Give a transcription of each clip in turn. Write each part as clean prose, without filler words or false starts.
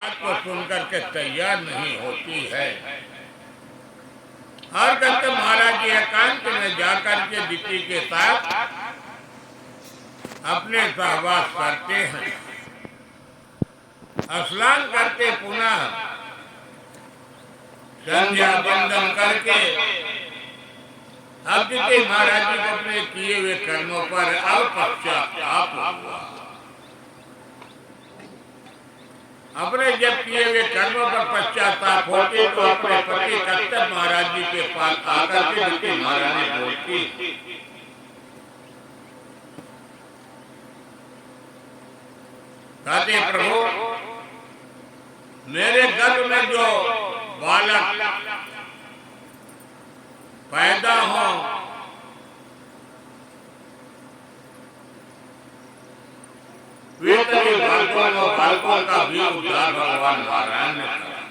बात को सुनकर के तैयार नहीं होती है और कहते महाराज जी एकांत में जाकर के दिति के साथ अपने सहवास करते हैं, स्नान करके पुनः संध्या बंदन करके अब दिति महाराज जी को अपने किए हुए कर्मों पर अब पश्चाताप हुआ। अपने जब किए हुए कर्मों पर पश्चाताप होते तो अपने पति कश्यप महाराज जी के पास आकर के दिति महारानी बोलती, कहते प्रभु मेरे गर्भ में जो बालक पैदा हो वे तभी बालकों का भी उद्धार भगवान नारायण ने करा।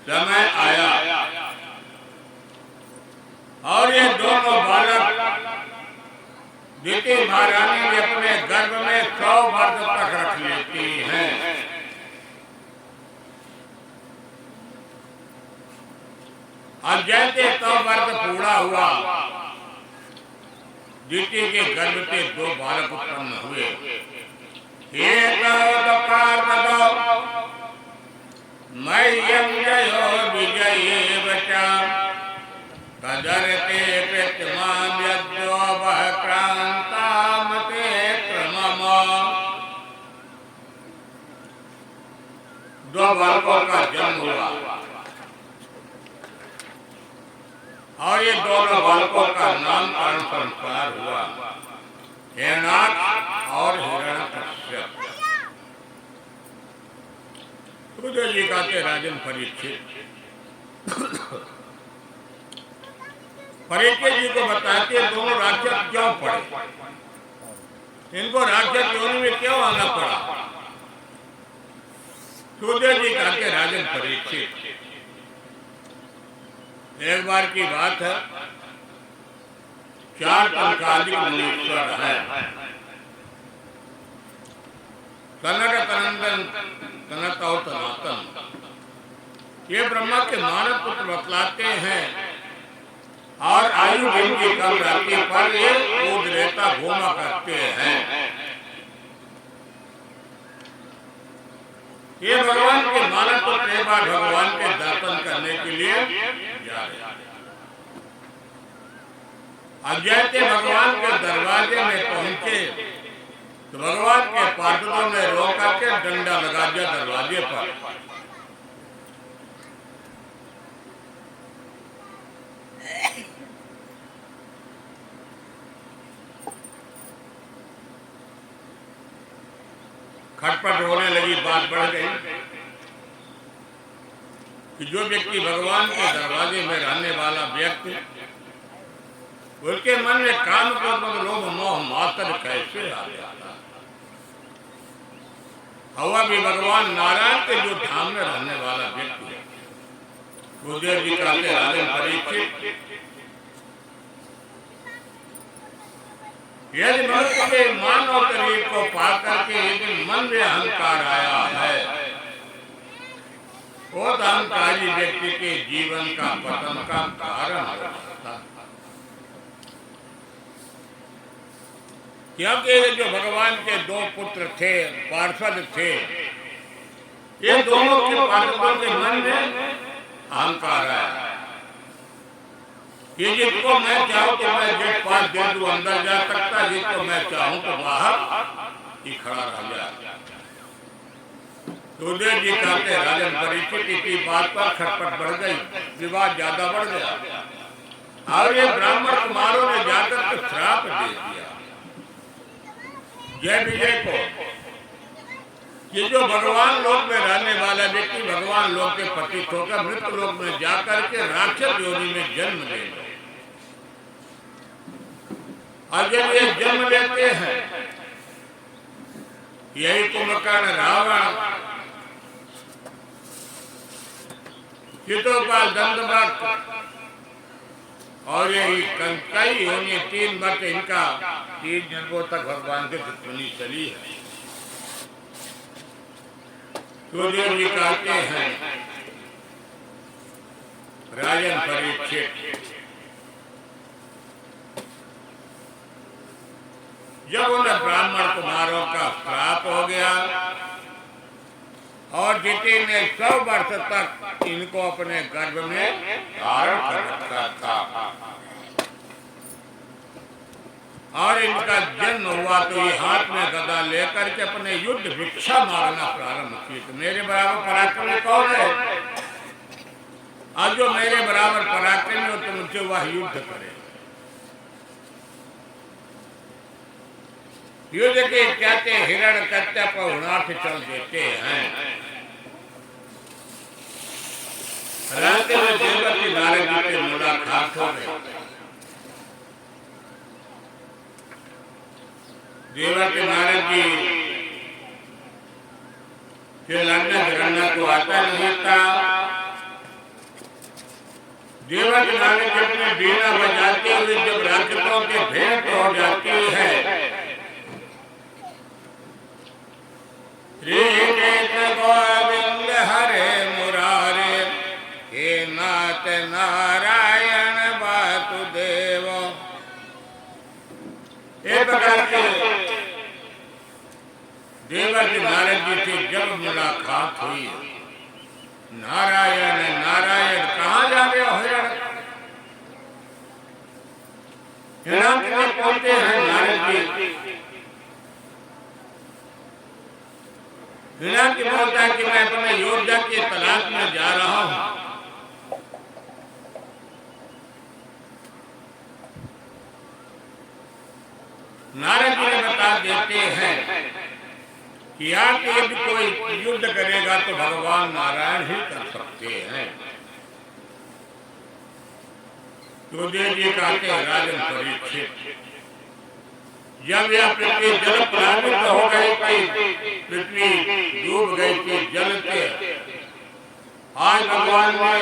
समय आया और ये दोनों बालक दिति महारानी ने अपने गर्भ में 100 वर्ष तक रख लेती हैं। और जैसे 100 वर्ष पूरा हुआ दिति के गर्भ से 2 बालक उत्पन्न हुए। एक मह्यम जयो विजये बचा कदरते प्रतिमां यद्यो वह क्रांतामते क्रमम। 2 बालकों का जन्म हुआ और ये दोनों बालकों का नामकरण संस्कार हुआ, हिरण्याक्ष और हिरण्यकश्यप। सुखदेव जी कहते राजन परीक्षित जी को बताते दोनों राक्षस क्यों पड़े, इनको राक्षस योनि में क्यों आना पड़ा। सुखदेव जी कहते राजन परीक्षित एक बार की बात है, 4 तनकालिक मुनीश्वर है, कनक कनंदन कनक और सनातन। ये ब्रह्मा के मानव पुत्र बतलाते हैं और आयु जिनकी कम रहती पर ये कूद रहता घूमा करते हैं। ये भगवान के मानव पुत्र एक बार भगवान के दर्शन करने के लिए जा रहे। अब जैसे भगवान के दरवाजे में पहुंचे तो भगवान के पार्षदों ने रोक करके डंडा लगा दिया दरवाजे पर। खटपट होने लगी, बात बढ़ गई कि जो व्यक्ति भगवान के दरवाजे में रहने वाला व्यक्ति, उसके मन में काम क्रोध लोभ मोह मात्र कैसे आ जाता। हवा भी भगवान नारायण के जो धाम में रहने वाला व्यक्ति है। गुरुदेव जी कहते राजन परीक्षित, यदि मनुष्य के मानव शरीर को पाकर के यदि मन में अहंकार आया है, वो अहंकारी व्यक्ति के जीवन का पतन का कारण होता है। क्योंकि जो भगवान के 2 पुत्र थे, पार्षद थे, ये दोनों के पार्षदों के मन में अहंकार है। ये जिसको मैं चाहूँ तो मैं गेट पास दे दूं अंदर जा सकता, जिसको मैं चाहूँ तो बाहर ही खड़ा रह जाए। सुखदेव जी कहते राजन परीक्षित इसी बात पर खटपट बढ़ गई, विवाद ज्यादा बढ़ गया और ये ब्राह्मण कुमारों ने जाकर के श्राप दे दिया जय विजय को कि जो भगवान लोक में रहने वाला व्यक्ति भगवान लोक के पतित होकर मृत्यु लोक में जाकर के राक्षस योनि में जन्म लेगा। और जब ये जन्म लेते हैं, यही कुंभकर्ण, रावण, चितोपाल, दंडवक्र और यही कई होंगे 3 वर्ष इनका 3 जन्मों तक भगवान की दुश्मनी चली है। सुखदेव जी कहते हैं, राजन परीक्षित, जब उन्हें ब्राह्मण कुमारों का श्राप हो गया और जिति ने 100 वर्ष तक इनको अपने गर्भ में धारण कर रखा था और इनका जन्म हुआ तो ये हाथ में गदा लेकर के अपने युद्ध भिक्षा मांगना प्रारंभ किए। तो मेरे बराबर पराक्रमी कौन है? आज जो मेरे बराबर पराक्रमी हो तो मुझसे वह युद्ध करे। युद्ध के कहते हिरण कट्टा पर उड़ाठ चल देते हैं। रात में देवकी नारद जी से मुलाकात हो गई। देवकी नारद जी से लड़ने भिड़ना को आता नहीं था। देवकी नारद जी अपने बीना बजाते हुए जब राक्षसों के भेंट हो जाती है, श्री कृष्ण गोविंद हरे मुरारे, हे नाथ नारायण वासुदेव, एक प्रकार के देवकी नारद जी से जब मुलाकात हुई, नारायण नारायण कहाँ जा रहे हो हिरण? हिरण के पहुंचे हैं नारद जी। हिरण की बोलता है कि मैं अपने योद्धा की तलाश में जा रहा हूं। नारद जी ने बता देते हैं कि आप यदि कोई युद्ध करेगा तो भगवान नारायण ही कर सकते हैं। सुखदेव जी कहते हैं, राजन परीक्षित, जब यह पृथ्वी जल प्लावित हो गई थी, पृथ्वी डूब गई थी जल के, आज भगवान ने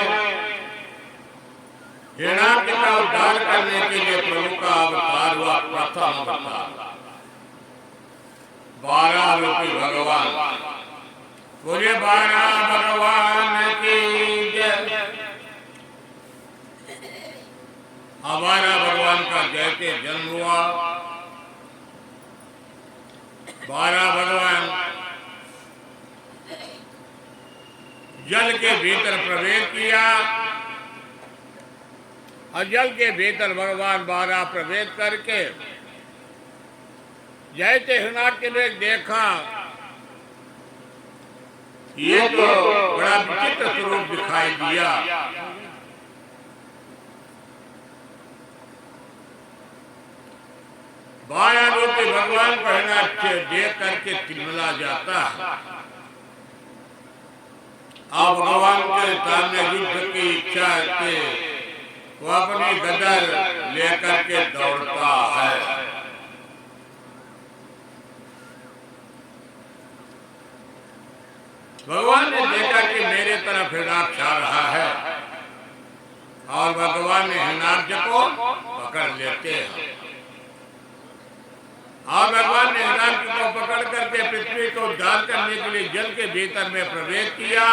हिरणाक्ष का उद्धार करने के लिए प्रभु का अवतार हुआ, प्रथम अवतार 12 रूपी भगवान। पूरे 12 भगवान की जय। 12 भगवान का जैसे जन्म हुआ, 12 भगवान जल के भीतर प्रवेश किया और जल के भीतर भगवान 12 प्रवेश करके जैसे हिरणाक्ष ने देखा, ये तो बड़ा विचित्र स्वरूप दिखाई दिया। बारह रूपी भगवान को हिरणाक्ष देख करके तिलमिला जाता है। अब भगवान के सामने युद्ध की इच्छा से वो अपनी गदा लेकर के दौड़ता है। भगवान ने देखा कि मेरे तरफ हिरणाक्ष आ रहा है और भगवान ने हिरणाक्ष को पकड़ लेते हैं और भगवान ने हिरणाक्ष को पकड़ करके पृथ्वी को उद्धार करने के लिए जल के भीतर में प्रवेश किया।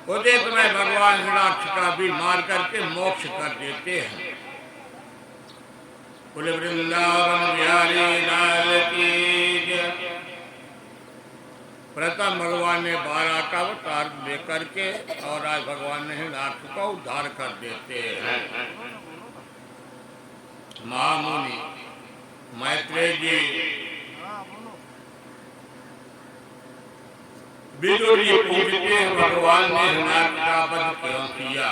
उसी समय भगवान हिरणाक्ष का भी मार करके मोक्ष कर देते हैं। बोले वृंदावन बिहारी लाल की जय। प्रथम भगवान ने 12 का अवतार लेकर के और आज भगवान ने हिरणाक्ष को उद्धार कर देते हैं। महामुनि मैत्रेय जी विदुर जी पूछते हैं, भगवान ने हिरणाक्ष का वध क्यों किया?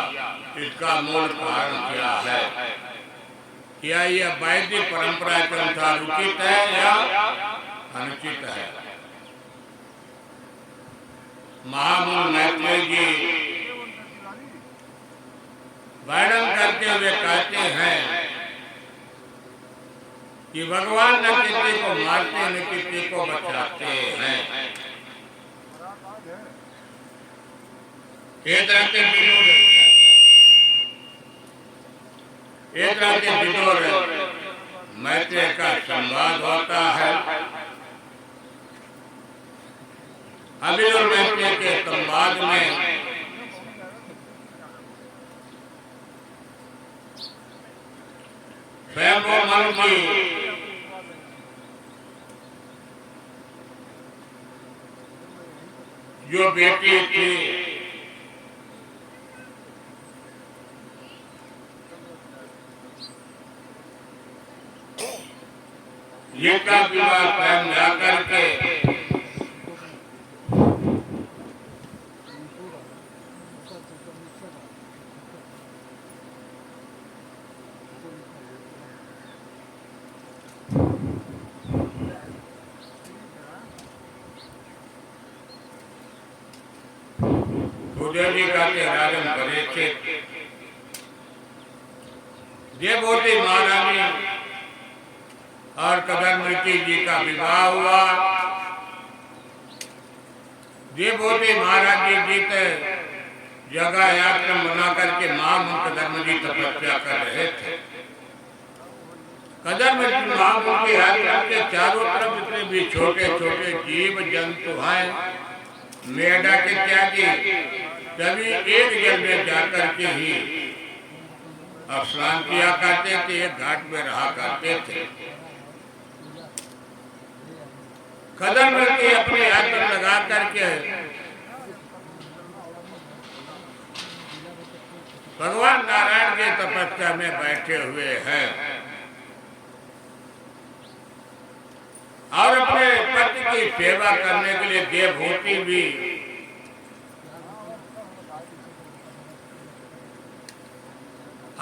इसका मूल कारण क्या है? क्या यह वैदिक परंपरा के अनुसार उचित है या अनुचित है? महामुनि मैत्रेय जी वर्णन करते हुए कहते हैं कि भगवान न किसी को मारते न किसी को बचाते हैं। एक रात विदुर मैत्रेय का संवाद होता है। अभिनव महत्व के संवाद में स्वयं मन की जो बेटी थी जिनका विवाह स्वयं जाकर के जी का राजन परीक्षित देवभूति महारानी और कदरमृति जी का विवाह हुआ। देवभूति महाराज जी जीते जगह यात्रा बना करके महामुनि कदम जी तपस्या कर रहे थे। कदरमृति महामुनि की यात्रा के चारों तरफ जितने भी छोटे छोटे जीव जंतु हैं, मेढा के त्यागी सभी एक जल में जाकर के ही स्नान किया करते थे, एक घाट में रहा करते थे। कदरमृति अपने हाथ पर लगा करके भगवान नारायण के तपस्या में बैठे हुए हैं और अपने पति की सेवा करने के लिए देवभूति भी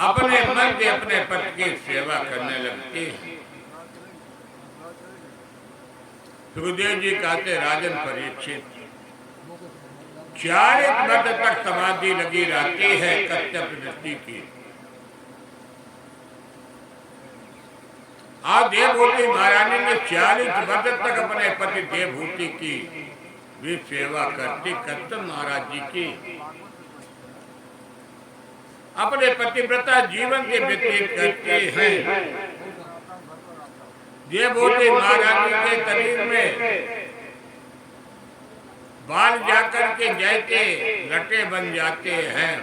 अपने मन से अपने पति की सेवा करने लगती है। सुखदेव जी कहते राजन परीक्षित 4 वर्ष तक समाधि लगी रहती है कश्यप ऋषि की। आज देवभूति महारानी ने 40 वर्ष तक अपने पति देवभूति की भी सेवा करती, कश्यप महाराज जी की अपने पतिव्रता जीवन के व्यतीत करते हैं। देवभूति महारानी के शरीर में बाल जाकर के जैसे लटे बन जाते हैं।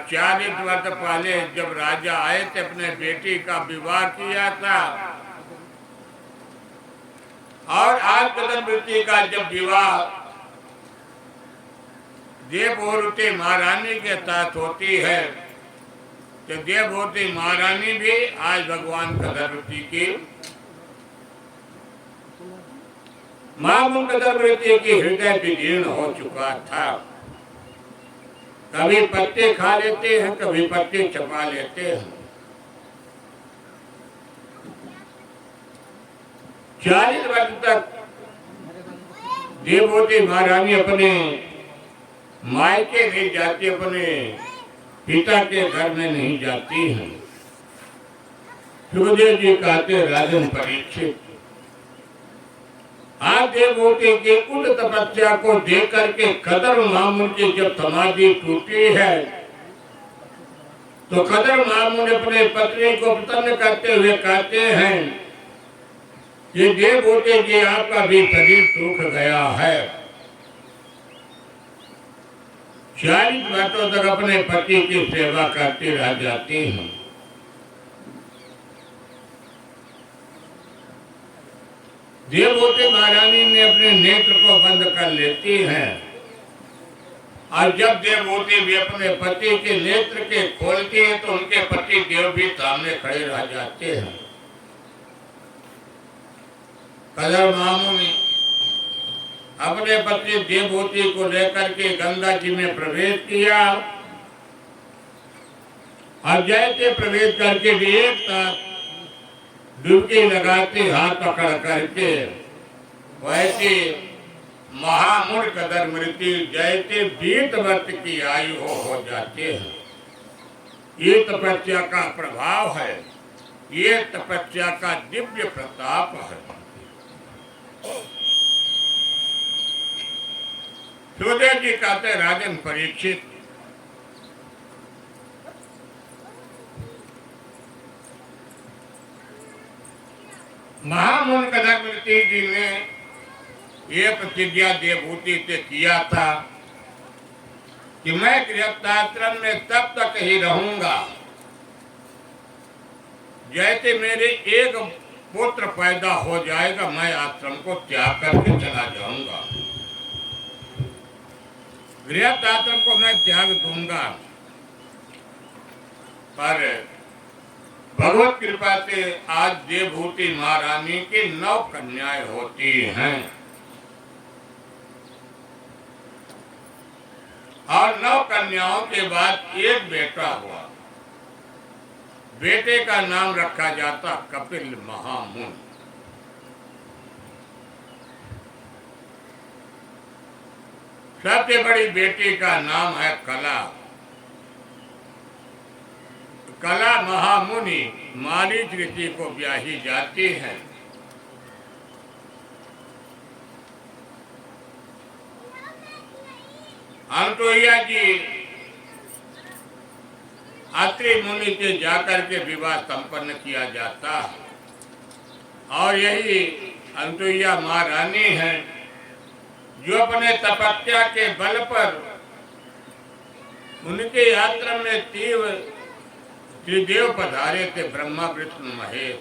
40 वर्ष पहले जब राजा आए थे, अपने बेटी का विवाह किया था और आज कदरमृति का जब विवाह देवभूति महारानी के साथ होती है, तो देवभूति महारानी भी आज भगवान कदरमृति की महामुनि कदरमृति की हृदय विदीर्ण हो चुका था। कभी पत्ते खा लेते हैं, कभी पत्ते चबा लेते हैं। 40 वर्ष तक देवभूति महारानी अपने मायके नहीं जाती, अपने पिता के घर में नहीं जाती है। सुखदेव जी कहते राजन परीक्षित आज देवभूति की उन तपस्या को देख करके कदर महामुनि की जब समाधि टूटी है, तो कदर महामुनि अपने पत्नी को प्रसन्न करते हुए कहते हैं कि देवभूति जी आपका भी शरीर सूख गया है। 40 वर्षों तक अपने पति की सेवा करती रह जाती हैं। देवभूति महारानी ने अपने नेत्र को बंद कर लेती हैं और जब देवभूति भी अपने पति के नेत्र के खोलती हैं तो उनके पति देव भी सामने खड़े रह जाते हैं। कदर महामुनि अपने पति देवभूति को लेकर के गंगा जी में प्रवेश किया और जैसे प्रवेश करके भी एक साथ डुबकी लगाते हाथ पकड़ करके वैसे महामुनि कदरमृति जैसे 20 वर्ष की आयु हो जाते हैं। ये तपस्या का प्रभाव है, ये तपस्या का दिव्य प्रताप है। सुखदेव जी कहते राजन परीक्षित महामुनि कदरमृति जी ने ये प्रतिज्ञा देवभूति से किया था कि मैं गृहस्थाश्रम में तब तक ही रहूंगा जैसे मेरे एक पुत्र पैदा हो जाएगा, मैं आश्रम को त्याग करके चला जाऊंगा। गृहस्थ आश्रम को मैं त्याग दूंगा। पर भगवत कृपा से आज देवभूति महारानी की 9 कन्याएं होती हैं और 9 कन्याओं के बाद एक बेटा हुआ। बेटे का नाम रखा जाता कपिल महामुनि। सबसे बड़ी बेटी का नाम है कला। कला महामुनि मारीच ऋषि को ब्याही जाती है। अनसुईया जी अत्रि मुनि से जाकर के विवाह संपन्न किया जाता है और यही अनसुईया महारानी है जो अपने तपस्या के बल पर उनके यात्रा में त्रिदेव पधारे थे, ब्रह्मा विष्णु महेश।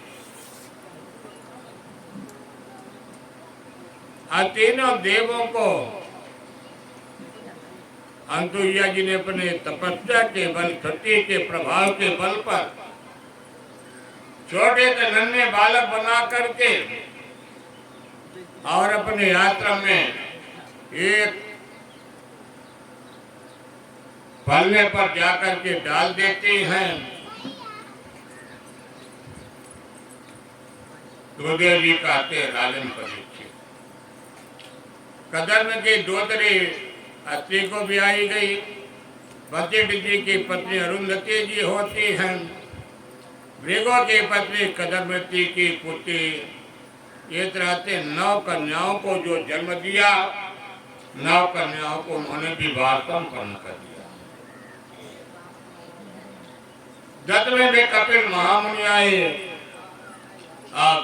तीनों देवों को अनसुईया जी ने अपने तपस्या के बल, सती के प्रभाव के बल पर छोटे से नन्हे बालक बना करके और अपने यात्रा में एक फलने पर जाकर के डाल देती हैं। गुरुदेव जी कहते लालन परीक्षित। कदर में की दोतरी अत्रि को भी आई गई। वशिष्ठ जी की पत्नी अरुंधति जी होती हैं। भृगु की पत्नी कदम्बती की पुत्री। ये तरह से 9 कन्याओं को जो जन्म दिया, 9 कन्याओं को उन्होंने विवाह संपन्न कर दिया। 10वें में कपिल महामुनि आए। अब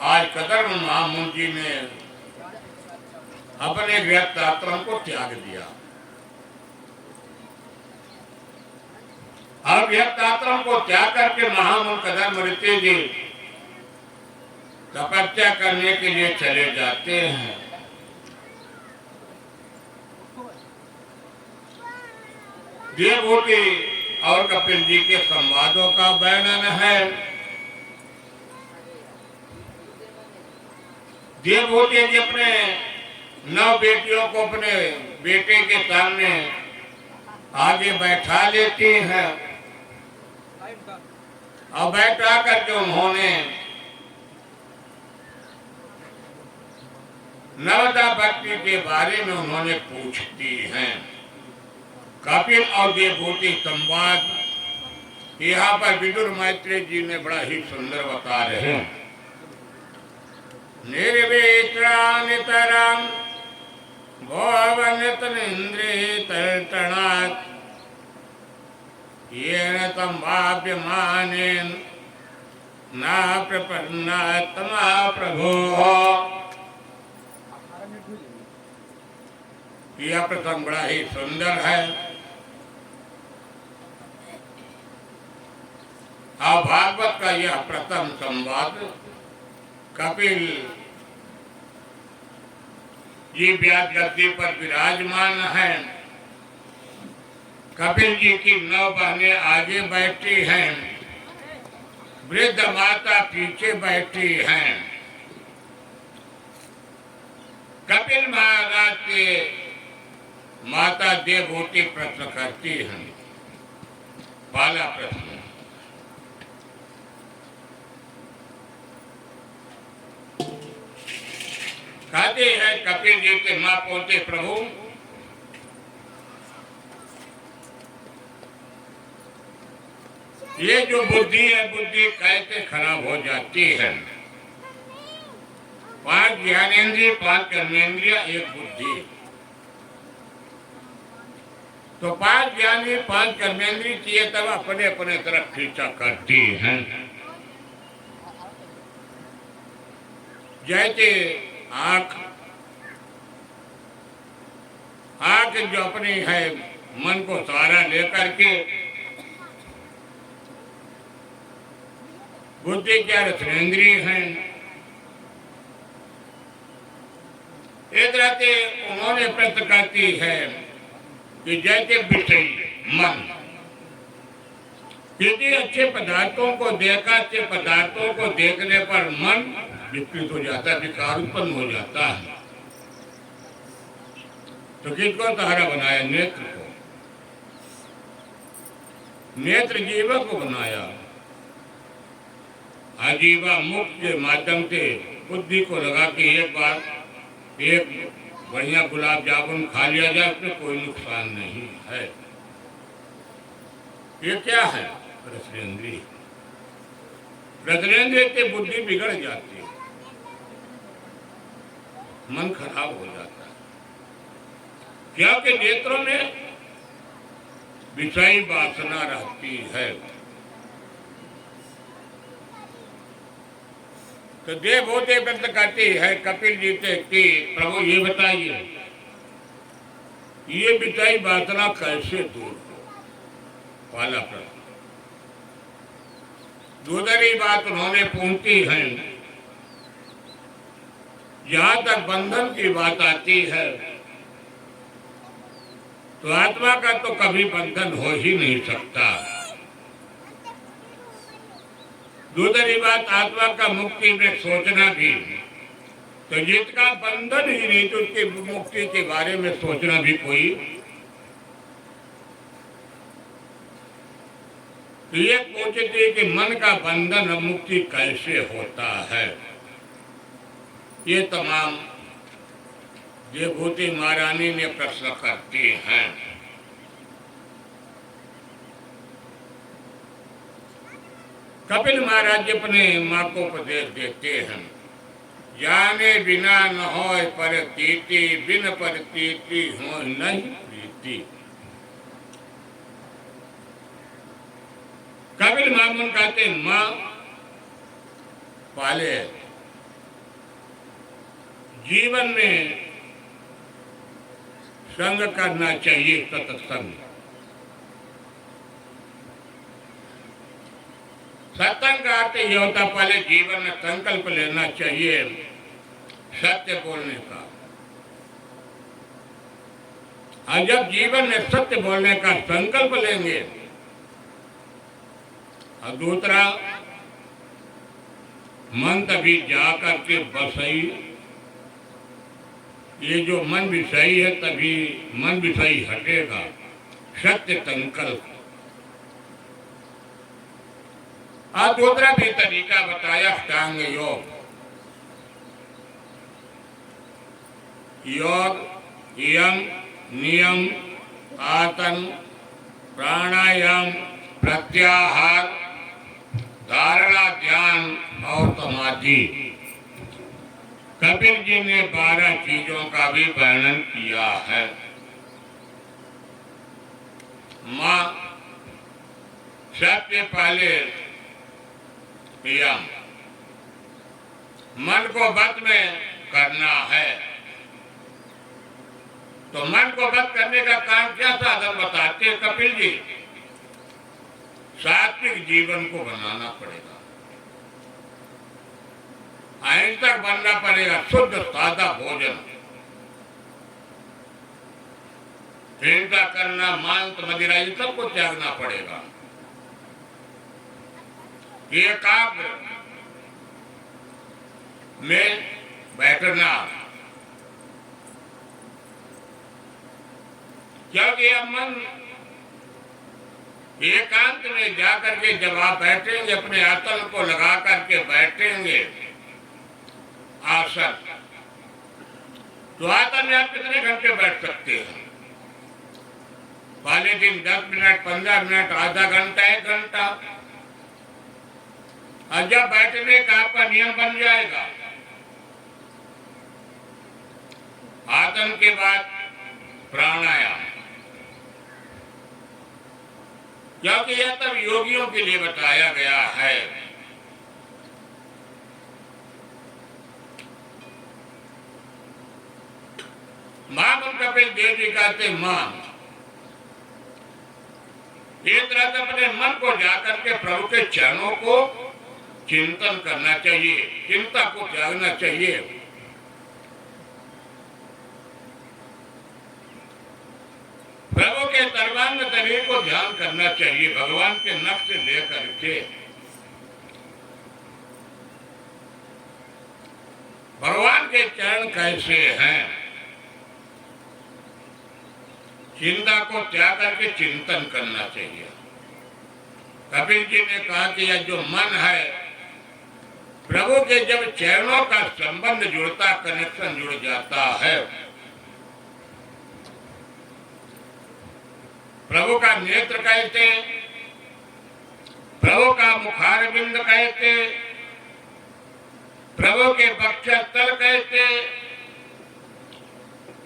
आज कदर्म महामुनि जी ने अपने गृहस्थ आश्रम को त्याग दिया। अब गृहस्थ आश्रम को त्याग करके महामुनि कदर्म ऋषि जी तपस्या करने के लिए चले जाते हैं। देवभूति और कपिल जी के संवादों का वर्णन है। देवभूति जी अपने 9 बेटियों को अपने बेटे के सामने आगे बैठा लेती हैं और बैठा करके उन्होंने नवदा भक्ति के बारे में उन्होंने पूछती हैं। कपिल और देवभूति संवाद यहाँ पर विदुर मैत्री जी ने बड़ा ही सुंदर बता रहे हैं। निर्वेत्रानितरं भवनितनिन्द्रितर्तनात् येन तं वाप्यमानेन न प्रपन्नात्मा प्रभोः। यह प्रसंग बड़ा ही सुंदर है। और भागवत का यह प्रथम संवाद कपिल जी व्यास गद्दी पर विराजमान है। कपिल जी की 9 बहनें आगे बैठी हैं, वृद्ध माता पीछे बैठी हैं। कपिल महाराज के माता देवभूति प्रश्न करती हैं। पहला प्रश्न, कहते हैं कपिल जी के मां पोते प्रभु ये जो बुद्धि है, बुद्धि कैसे खराब हो जाती है। 5 ज्ञानेंद्रिय, 5 कर्मेंद्रिय, 1 बुद्धि। तो 5 ज्ञानी 5 कर्मेंद्रिय चाहिए तब अपने अपने तरफ खींचा करती हैं। जैसे आंख आंख जो अपनी है मन को सहारा लेकर के बुद्धि क्या रत्नेंद्रिय है, एक रहते उन्होंने प्रश्न करती है कि जैसे विषय मन यदि अच्छे पदार्थों को देखा, अच्छे पदार्थों को देखने पर मन विकृत हो जाता है, विकार उत्पन्न हो जाता है। तो किसको सहारा बनाया? नेत्र को। नेत्र जीवा को बनाया, आजीवा मुख के माध्यम से बुद्धि को लगा के एक बार एक बढ़िया गुलाब जामुन खा लिया जाए, उसमें कोई नुकसान नहीं है। ये क्या है? रसनेंद्रिय। रसनेंद्रिय से बुद्धि बिगड़ जाती है, मन खराब हो जाता है, क्योंकि नेत्रों में विषय वासना रहती है। तो देवभूति व्यक्त करती है कपिल जी से कि प्रभु ये बताइए, ये विषय वासना कैसे दूर हो? पहला प्रश्न। दूसरी बात उन्होंने पूछती है, जहां तक बंधन की बात आती है तो आत्मा का तो कभी बंधन हो ही नहीं सकता। दूसरी बात, आत्मा का मुक्ति में सोचना भी, तो जिसका बंधन ही नहीं तो उसकी मुक्ति के बारे में सोचना भी कोई। तो ये पूछते कि मन का बंधन और मुक्ति कैसे होता है? ये तमाम देवभूति महारानी ने प्रश्न करती हैं। कपिल महाराज अपने माँ को उपदेश देते हैं, जाने बिना न होय परतीति, बिन परतीति होय नहीं प्रीति। कपिल मामून कहते माँ पाले जीवन में संग करना चाहिए, सत्संग। सत्संग का अर्थ यह होता, पहले जीवन में संकल्प लेना चाहिए सत्य बोलने का। और जब जीवन में सत्य बोलने का संकल्प लेंगे, और दूसरा मन तभी जा करके बसई, ये जो मन विषयी है तभी मन विषयी हटेगा, सत्य संकल्प। और दूसरा भी तरीका बताया, अष्टांग योग। योग यम नियम आसन प्राणायाम प्रत्याहार धारणा ध्यान और समाधि। कपिल जी ने 12 चीजों का भी वर्णन किया है। माँ सबसे पहले यम, मन को बस में करना है। तो मन को बस करने का काम क्या साधन बताते हैं कपिल जी? सात्विक जीवन को बनाना पड़ेगा, अहिंसक बनना पड़ेगा, शुद्ध सादा भोजन, हिंसा करना, मांस मदिरा, ये सबको त्यागना पड़ेगा। एकाग्र में बैठना, क्योंकि अब मन एकांत में जाकर के जब आप बैठेंगे, अपने आसन को लगा करके बैठेंगे, आसन, तो आसन में आप कितने घंटे बैठ सकते हैं? पहले दिन 10 मिनट, 15 मिनट, आधा घंटा, 1 घंटा। और जब बैठने का आपका नियम बन जाएगा, आसन के बाद प्राणायाम, क्योंकि यह तब योगियों के लिए बताया गया है। मां कपिल देव जी कहते मां एक तरह से अपने मन को जाकर के प्रभु के चरणों को चिंतन करना चाहिए, चिंता को त्यागना चाहिए। प्रभु के सर्वांग शरीर को ध्यान करना चाहिए, भगवान के नख से लेकर के भगवान के चरण कैसे हैं, चिंता को त्याग करके चिंतन करना चाहिए। कपिल जी ने कहा कि यह जो मन है, प्रभु के जब चरणों का संबंध जुड़ता, कनेक्शन जुड़ जाता है, प्रभु का नेत्र कहते, प्रभु का मुखारविंद कहते, प्रभु के वक्षस्थल कहते,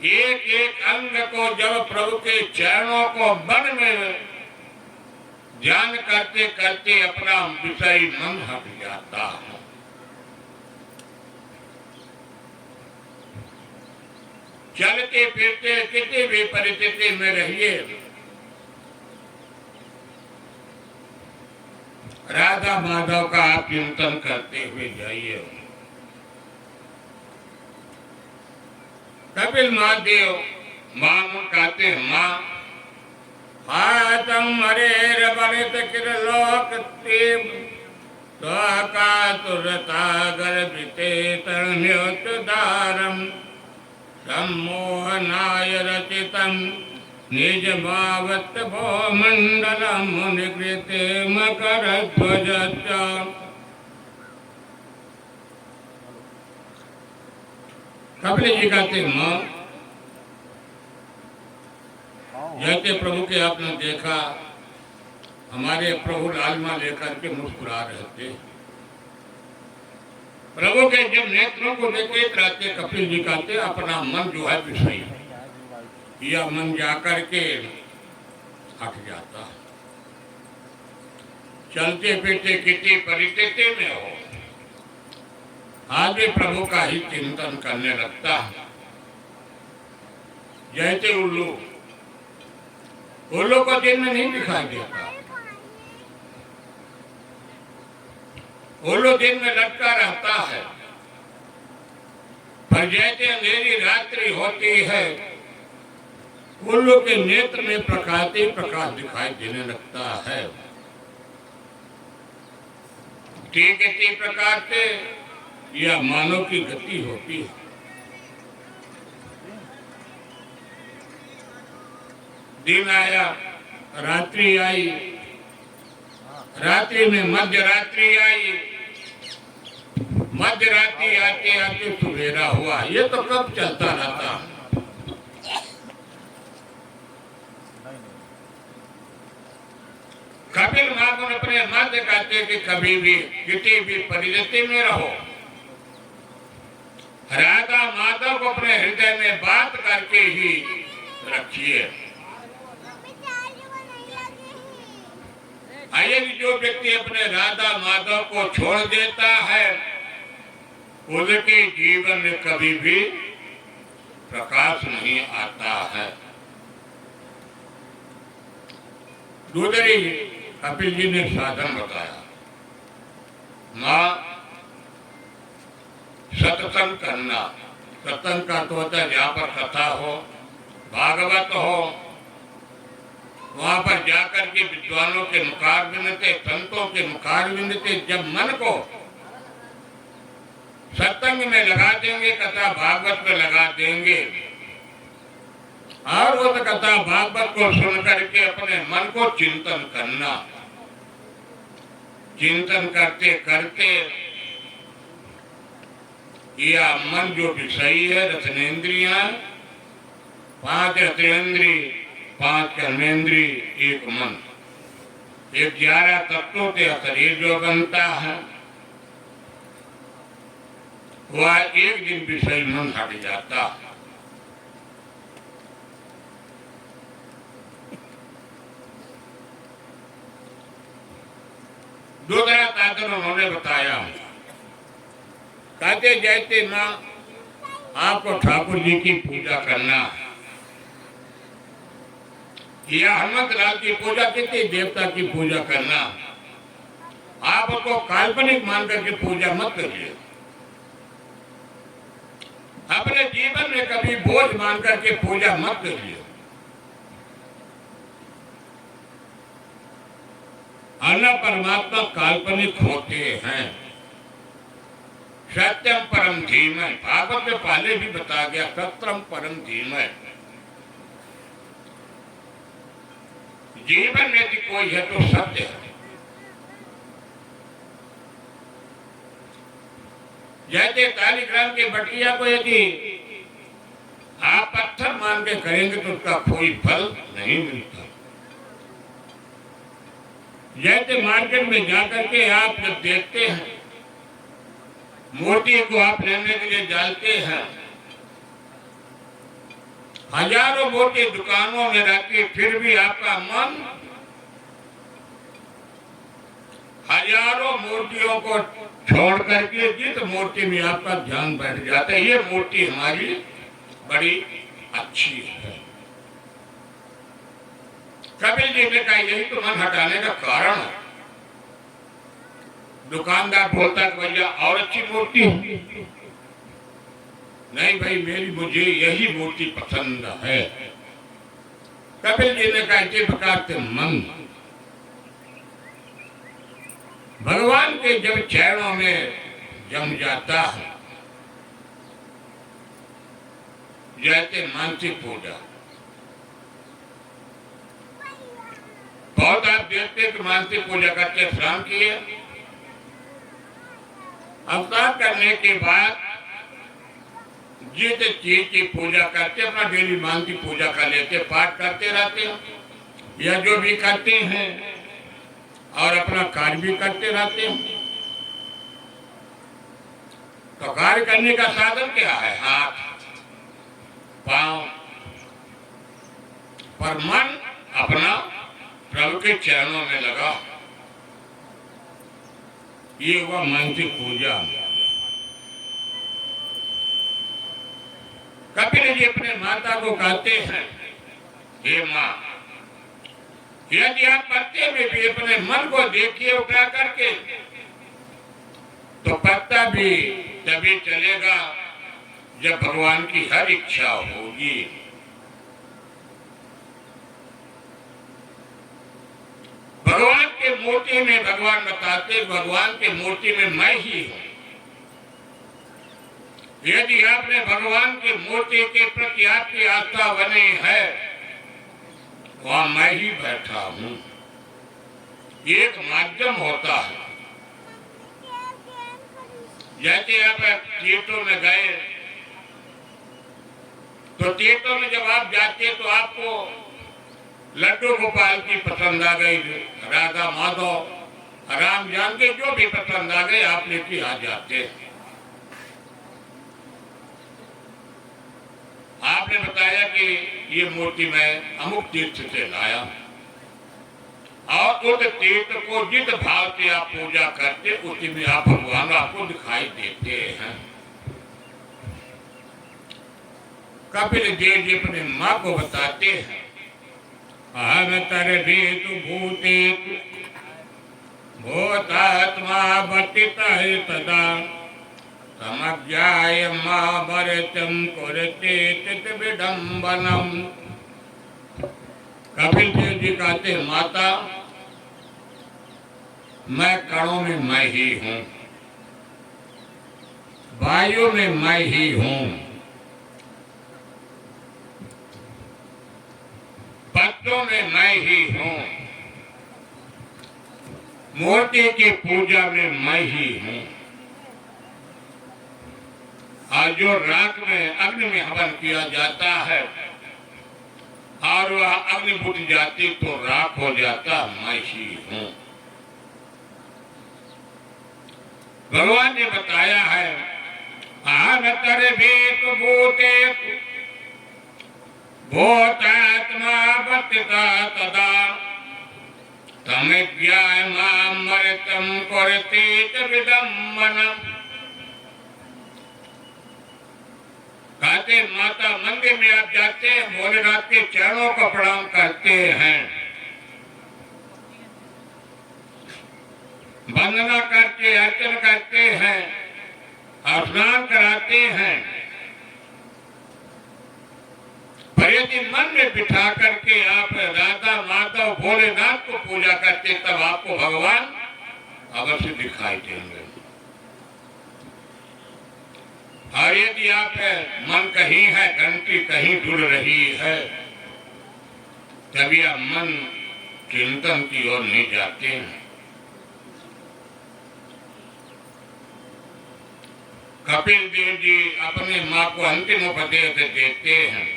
एक एक अंग को जब प्रभु के चरणों को मन में ध्यान करते करते अपना विषय मन हट जाता है। चलते फिरते किसी भी परिस्थिति में रहिए, राधा माधव का आप चिंतन करते हुए जाइए। कपिल महादेव मां कहते मां हातम हरेर बनित किरलोक तीव का तुरतागर बिते तरण्योतदारम सम्मोहनाय रचितम निज भावत भो मंडलम निकृते मकर ध्वजच्च। कपिल जी कहते मां जैसे प्रभु के आपने देखा, हमारे प्रभु लालमा लेकर के मुस्कुरा रहे थे, प्रभु के जब नेत्रों को देखे रहते, कपिल जी कहते अपना मन जो है विषय, यह मन जाकर के हट जाता। चलते फिरते किसी परिस्थिति में हो, आदमी प्रभु का ही चिंतन करने लगता है। जैसे उल्लू को दिन में नहीं दिखाई देता, उल्लू दिन में लटका रहता है, पर जैसे अंधेरी रात्रि होती है, उल्लू के नेत्र में प्रकाश दिखाई देने लगता है। ठीक इसी प्रकार से यह मानव की गति होती है। दिन आया, रात्रि आई, रात्रि में मध्य रात्रि आई, मध्य रात्रि आते आते सुबेरा हुआ। ये तो कब चलता रहता। कपिल महामुनि अपने मध्य कहते कि कभी भी किसी भी परिस्थिति में रहो, राधा माधव को अपने हृदय में बात करके ही रखिए। आइए, जो व्यक्ति अपने राधा माधव को छोड़ देता है, उसके जीवन में कभी भी प्रकाश नहीं आता है। दूसरी कपिल जी ने साधन बताया, मां सत्संग करना। सत्संग का तो होता है जहाँ पर कथा हो, भागवत हो, वहां पर जाकर के विद्वानों के मुखारविंद से, संतों के मुखारविंद से जब मन को सत्संग में लगा देंगे, कथा भागवत में लगा देंगे, और उस कथा भागवत को सुन करके अपने मन को चिंतन करना। चिंतन करते करते यह मन जो विषयी है, रत्नेन्द्रियां, 5 रत्नेन्द्रिय, 5 कर्मेंद्रिय, एक मन, 11 तत्वों के शरीर जो बनता है, वह एक दिन विषय मन हट जाता। दूसरा साधन उन्होंने बताया, कहते जैसे मां आपको ठाकुर जी की पूजा करना है, या हनुमत लाल की पूजा, किसी देवता की पूजा करना, आप उसको काल्पनिक मान करके पूजा मत करिए। अपने जीवन में कभी बोझ मान करके पूजा मत करिए। अन्य परमात्मा काल्पनिक होते हैं। सत्यम परम धीमहि, भागवत में पहले भी बताया गया, सत्यम परम धीमहि। जीवन में यदि कोई है तो सत्य है। जैसे तालिग्राम के बटिया को यदि आप पत्थर मान के करेंगे तो उसका कोई फल नहीं मिलता। जैसे मार्केट में जाकर के आप जब देखते हैं मूर्ति को आप लेने के लिए डालते हैं, हजारों मूर्ति दुकानों में रहती, फिर भी आपका मन हजारों मूर्तियों को छोड़ करके जिस मूर्ति में आपका ध्यान बैठ जाता है, ये मूर्ति हमारी बड़ी अच्छी है। कपिल जी ने कहा यही तो मन हटाने का कारण है। दुकानदार बोलता है भैया और अच्छी मूर्ति नहीं भाई, मुझे यही मूर्ति पसंद है। कपिल जी ने कहा इसी प्रकार से मन भगवान के जब चरणों में जम जाता है, जैसे मानसिक पूजा, बहुत आप देखते कि मानसिक पूजा करके स्नान किए, स्नान करने के बाद जिस चीज की पूजा करते अपना डेली मानसिक पूजा कर लेते, पाठ करते रहते हैं या जो भी करते हैं और अपना कार्य भी करते रहते हैं। तो कार्य करने का साधन क्या है? हाथ पांव, पर मन अपना प्रभु के चरणों में लगा। ये हुआ मानसिक पूजा। कपिल जी अपने माता को कहते हैं, हे माँ, यदि आप पत्ते में भी अपने मन को देखिए उठा करके, तो पत्ता भी तभी चलेगा जब भगवान की हर इच्छा होगी। भगवान के मूर्ति में भगवान बताते, भगवान के मूर्ति में मैं ही हूं। यदि आपने भगवान की मूर्ति के प्रति आपकी आस्था बनी है, वहां मैं ही बैठा हूं। एक माध्यम होता है। जैसे आप तीर्थों में गए, तो तीर्थों में जब आप जाते तो आपको लड्डू गोपाल की पसंद आ गई, राधा माधव, राम जानकी जो भी पसंद आ गए आप लेके आ जाते। आपने बताया कि ये मूर्ति मैं अमुक तीर्थ से लाया, और उस तीर्थ को जिस भाव से आप पूजा करते उसी में आप भगवान आपको दिखाई देते हैं। कपिल देव जी अपने माँ को बताते हैं, अहम तरभेतु भूतेतु भूतात्मा वर्तिता तदा समज्ञाय महाभरतम कुरुते चित विडम्बनम। कपिल देव जी कहते हैं, माता मैं कणों में मैं ही हूँ, वायु में मैं ही हूँ, पत्तों में मैं ही हूँ, मूर्ति की पूजा में मैं ही हूँ, और जो रात में अग्नि में हवन किया जाता है और वह अग्नि बुझ जाती तो राख हो जाता, मैं ही हूँ। भगवान ने बताया है, अहम तरभेतु भूतेतु भूतात्मा वर्तिता तदा तमज्ञायमामृतं कुरुते च विडम्बनम्। आते माता मंदिर में आप जाते हैं, भोलेनाथ के चरणों को प्रणाम करते हैं, वंदना करके अर्चन करते हैं, स्नान कराते हैं। पर यदि मन में बिठा करके आप राधा माधव भोलेनाथ को पूजा करते, तब आपको भगवान अवश्य दिखाई देंगे। और यदि आप मन कहीं है, घंटी कहीं जुड़ रही है, तभी आप मन चिंतन की ओर नहीं जाते हैं। कपिल देव जी अपने माँ को अंतिम उपदेश देते हैं,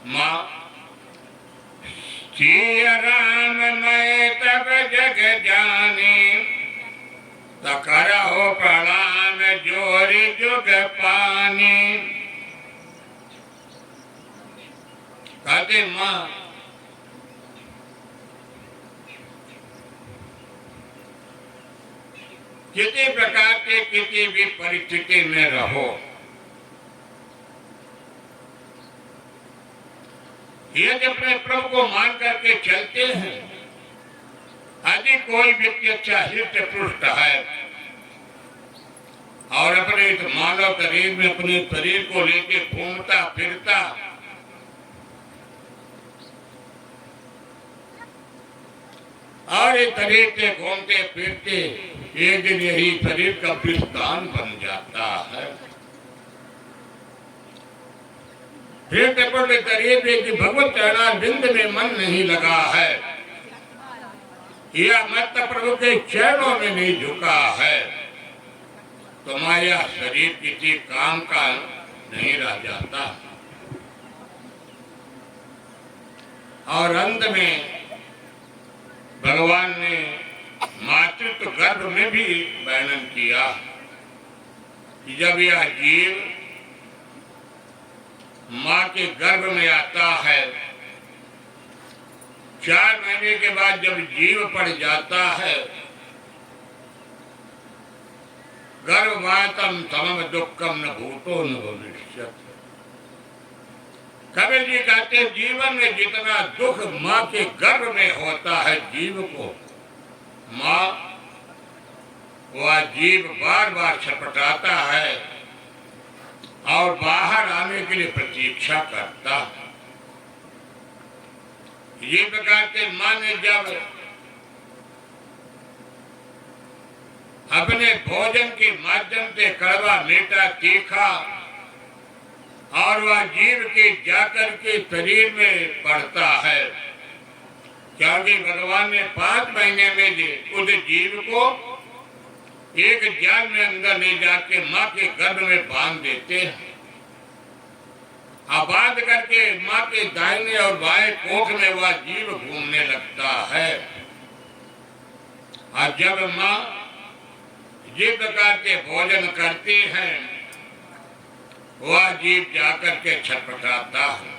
माँ सिय राम मैं तब जग जाने, करहो प्रणाम जोरी जुग पानी। कहते माँ किसी प्रकार के किसी भी परिस्थिति में रहो, यदि अपने प्रभु को मान करके चलते हैं, यदि कोई व्यक्ति अच्छा हृदय पुष्ट है और अपने इस मानव शरीर में अपने शरीर को लेके घूमता फिरता, और इस शरीर से घूमते फिरते एक दिन यही शरीर का विस्तान बन जाता है। फिर शरीर में भगवत चरणारविंद में मन नहीं लगा है, या मत प्रभु के चरणों में नहीं झुका है, तुम्हारा शरीर किसी काम का नहीं रह जाता। और अंत में भगवान ने मातृत्व गर्भ में भी वर्णन किया कि जब यह जीव माँ के गर्भ में आता है, 4 महीने के बाद जब जीव पड़ जाता है, गर्भवातम समम दुखम न भूतो न भविष्यति। कबीर जी कहते हैं, जीवन में जितना दुख माँ के गर्भ में होता है जीव को, माँ वह जीव बार बार छटपटाता है और बाहर आने के लिए प्रतीक्षा करता है। ये प्रकार के माँ ने जब अपने भोजन के माध्यम से कड़वा मीठा तीखा और वह जीव के जाकर के शरीर में पड़ता है, क्योंकि भगवान ने 5 महीने में उस जीव को एक जाल में अंदर ले जाके माँ के गर्भ में बांध देते हैं। बांध करके माँ के दाहिने और बाएं कोख में वह जीव घूमने लगता है। और जब माँ जिस प्रकार के भोजन करती हैं, वह जीव जाकर के छटपटाता है।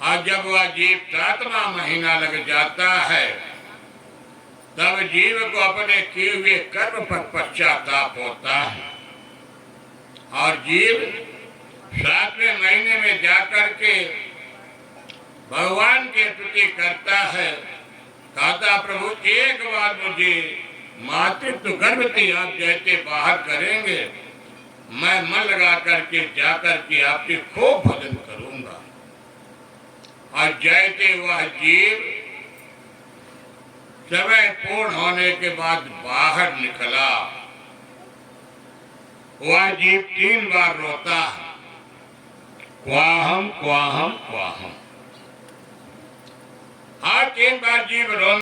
और जब वह जीव 7वां महीना लग जाता है, तब जीव को अपने किए हुए कर्म पर पश्चाताप होता है और जीव 7वें महीने में जाकर के भगवान के स्तुति करता है, कहता प्रभु एक बार मुझे मातृत्व गर्भ से आप जैसे बाहर करेंगे, मैं मन लगा करके जाकर के आपके खूब भजन करूंगा। और जैसे वह जीव समय पूर्ण होने के बाद बाहर निकला, वह जीव 3 बार रोता है, क्वाहम क्वाहम क्वाहम। 3 बार जीव रो